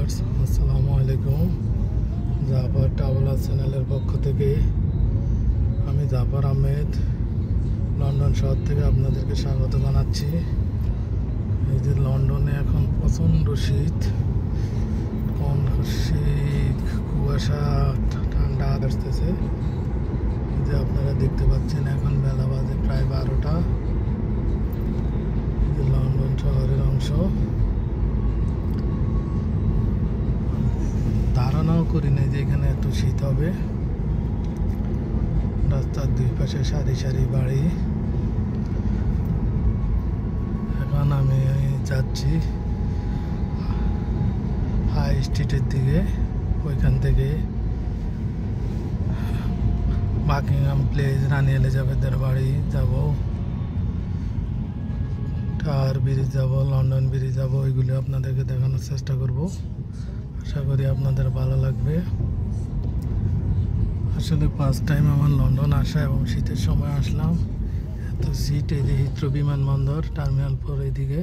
Viewers, আসসালামু আলাইকুম। Zafar traveller চ্যানেলের পক্ষ থেকে আমি জাফর আহমেদ লন্ডন শহর থেকে আপনাদেরকে স্বাগত জানাচ্ছি। এই যে লন্ডনে এখন প্রচণ্ড শীত, কুয়াশা, ঠান্ডা আসতেছে। যে আপনারা দেখতে পাচ্ছেন এখন বেলা বাজে প্রায় 12টা। লন্ডন শহরের অংশ, ধারণাও করি নাই যে এখানে এত শীত হবে। রাস্তার দুই পাশে সারি সারি বাড়ি। এখন আমি যাচ্ছি হাই স্ট্রিটের দিকে। ওইখান থেকে বাকিংহাম প্লেস, রানী এলিজাবেথের বাড়ি যাব, টাওয়ার ব্রিজ যাব, লন্ডন ব্রিজ যাব। ওইগুলি আপনাদেরকে দেখানোর চেষ্টা করব। আশা করি আপনাদের ভালো লাগবে। আসলে ফার্স্ট টাইম আমার লন্ডন আসা এবং শীতের সময় আসলাম। এত শীত। এই যে হিথ্রো বিমানবন্দর, টার্মিনাল 4 এইদিকে।